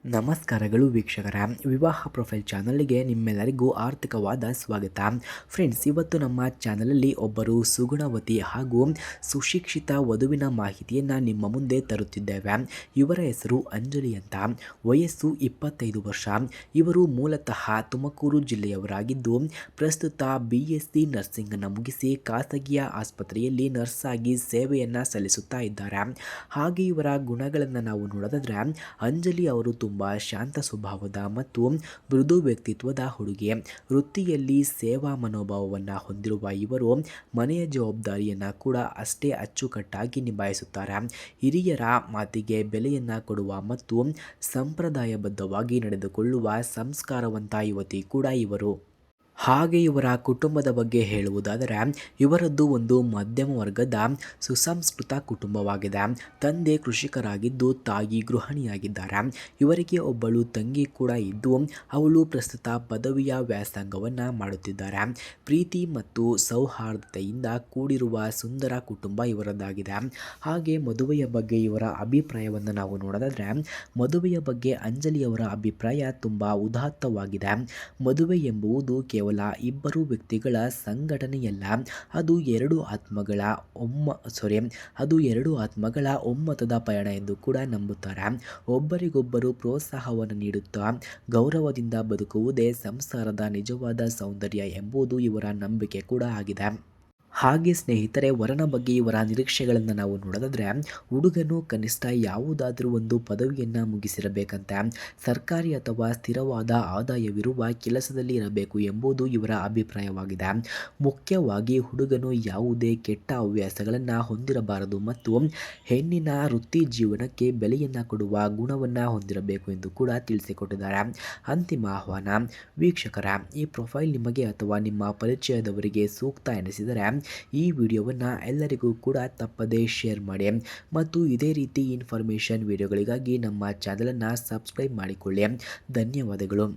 ನಮಸ್ಕಾರಗಳು ವೀಕ್ಷಕರ ವಿವಾಹ ಪ್ರೊಫೈಲ್ ಚಾನಲ್ಗೆ ನಿಮ್ಮೆಲ್ಲರಿಗೂ ಆರ್ಥಿಕವಾದ ಸ್ವಾಗತ. ಫ್ರೆಂಡ್ಸ್, ಇವತ್ತು ನಮ್ಮ ಚಾನಲಲ್ಲಿ ಒಬ್ಬರು ಸುಗುಣವತಿ ಹಾಗೂ ಸುಶಿಕ್ಷಿತ ವಧುವಿನ ಮಾಹಿತಿಯನ್ನು ನಿಮ್ಮ ಮುಂದೆ ತರುತ್ತಿದ್ದೇವೆ. ಇವರ ಹೆಸರು ಅಂಜಲಿ ಅಂತ. ವಯಸ್ಸು 25 ವರ್ಷ. ಇವರು ಮೂಲತಃ ತುಮಕೂರು ಜಿಲ್ಲೆಯವರಾಗಿದ್ದು ಪ್ರಸ್ತುತ BSc ನರ್ಸಿಂಗನ್ನು ಮುಗಿಸಿ ಖಾಸಗಿಯ ಆಸ್ಪತ್ರೆಯಲ್ಲಿ ನರ್ಸ್ ಆಗಿ ಸೇವೆಯನ್ನು ಸಲ್ಲಿಸುತ್ತಾ ಇದ್ದಾರೆ. ಹಾಗೆ ಇವರ ಗುಣಗಳನ್ನು ನಾವು ನೋಡೋದಾದ್ರೆ ಅಂಜಲಿ ಅವರು ತುಂಬ ಶಾಂತ ಸ್ವಭಾವದ ಮತ್ತು ಮೃದು ವ್ಯಕ್ತಿತ್ವದ ಹುಡುಗಿ. ವೃತ್ತಿಯಲ್ಲಿ ಸೇವಾ ಮನೋಭಾವವನ್ನು ಹೊಂದಿರುವ ಇವರು ಮನೆಯ ಜವಾಬ್ದಾರಿಯನ್ನು ಕೂಡ ಅಷ್ಟೇ ಅಚ್ಚುಕಟ್ಟಾಗಿ ನಿಭಾಯಿಸುತ್ತಾರೆ. ಹಿರಿಯರ ಮಾತಿಗೆ ಬೆಲೆಯನ್ನು ಕೊಡುವ ಮತ್ತು ಸಂಪ್ರದಾಯಬದ್ಧವಾಗಿ ನಡೆದುಕೊಳ್ಳುವ ಸಂಸ್ಕಾರವಂತ ಯುವತಿ ಕೂಡ ಇವರು. ಹಾಗೆ ಇವರ ಕುಟುಂಬದ ಬಗ್ಗೆ ಹೇಳುವುದಾದರೆ ಇವರದ್ದು ಒಂದು ಮಧ್ಯಮ ವರ್ಗದ ಸುಸಂಸ್ಕೃತ ಕುಟುಂಬವಾಗಿದೆ. ತಂದೆ ಕೃಷಿಕರಾಗಿದ್ದು ತಾಯಿ ಗೃಹಿಣಿಯಾಗಿದ್ದಾರೆ. ಇವರಿಗೆ ಒಬ್ಬಳು ತಂಗಿ ಕೂಡ ಇದ್ದು ಅವಳು ಪ್ರಸ್ತುತ ಪದವಿಯ ವ್ಯಾಸಂಗವನ್ನು ಮಾಡುತ್ತಿದ್ದಾರೆ. ಪ್ರೀತಿ ಮತ್ತು ಸೌಹಾರ್ದತೆಯಿಂದ ಕೂಡಿರುವ ಸುಂದರ ಕುಟುಂಬ ಇವರದ್ದಾಗಿದೆ. ಹಾಗೆ ಮದುವೆಯ ಬಗ್ಗೆ ಇವರ ಅಭಿಪ್ರಾಯವನ್ನು ನಾವು ನೋಡೋದಾದರೆ ಮದುವೆಯ ಬಗ್ಗೆ ಅಂಜಲಿಯವರ ಅಭಿಪ್ರಾಯ ತುಂಬ ಉದಾತ್ತವಾಗಿದೆ. ಮದುವೆ ಎಂಬುದು ಕೇವಲ ಇಬ್ಬರು ವ್ಯಕ್ತಿಗಳ ಸಂಘಟನೆಯಲ್ಲ, ಅದು ಎರಡು ಆತ್ಮಗಳ ಒಮ್ಮತದ ಪಯಣ ಎಂದು ಕೂಡ ನಂಬುತ್ತಾರೆ. ಒಬ್ಬರಿಗೊಬ್ಬರು ಪ್ರೋತ್ಸಾಹವನ್ನು ನೀಡುತ್ತಾ ಗೌರವದಿಂದ ಬದುಕುವುದೇ ಸಂಸಾರದ ನಿಜವಾದ ಸೌಂದರ್ಯ ಎಂಬುದು ಇವರ ನಂಬಿಕೆ ಕೂಡ ಆಗಿದೆ. ಹಾಗೆ ಸ್ನೇಹಿತರೆ, ವರನ ಬಗ್ಗೆ ಇವರ ನಿರೀಕ್ಷೆಗಳನ್ನು ನಾವು ನೋಡೋದಾದರೆ ಹುಡುಗನು ಕನಿಷ್ಠ ಯಾವುದಾದ್ರೂ ಒಂದು ಪದವಿಯನ್ನು ಮುಗಿಸಿರಬೇಕಂತೆ. ಸರ್ಕಾರಿ ಅಥವಾ ಸ್ಥಿರವಾದ ಆದಾಯವಿರುವ ಕೆಲಸದಲ್ಲಿ ಇರಬೇಕು ಎಂಬುದು ಇವರ ಅಭಿಪ್ರಾಯವಾಗಿದೆ. ಮುಖ್ಯವಾಗಿ ಹುಡುಗನು ಯಾವುದೇ ಕೆಟ್ಟ ಹವ್ಯಾಸಗಳನ್ನು ಹೊಂದಿರಬಾರದು ಮತ್ತು ಹೆಣ್ಣಿನ ವೃತ್ತಿ ಜೀವನಕ್ಕೆ ಬೆಲೆಯನ್ನು ಕೊಡುವ ಗುಣವನ್ನು ಹೊಂದಿರಬೇಕು ಎಂದು ಕೂಡ ತಿಳಿಸಿಕೊಟ್ಟಿದ್ದಾರೆ. ಅಂತಿಮ ಆಹ್ವಾನ ವೀಕ್ಷಕರ, ಈ ಪ್ರೊಫೈಲ್ ನಿಮಗೆ ಅಥವಾ ನಿಮ್ಮ ಪರಿಚಯದವರಿಗೆ ಸೂಕ್ತ ಎನಿಸಿದರೆ ಈ ವಿಡಿಯೋವನ್ನು ಎಲ್ಲರಿಗೂ ಕೂಡ ತಪ್ಪದೇ ಶೇರ್ ಮಾಡಿ ಮತ್ತು ಇದೇ ರೀತಿ ಇನ್ಫಾರ್ಮೇಷನ್ ವಿಡಿಯೋಗಳಿಗಾಗಿ ನಮ್ಮ ಚಾನಲನ್ನು ಸಬ್ಸ್ಕ್ರೈಬ್ ಮಾಡಿಕೊಳ್ಳಿ. ಧನ್ಯವಾದಗಳು.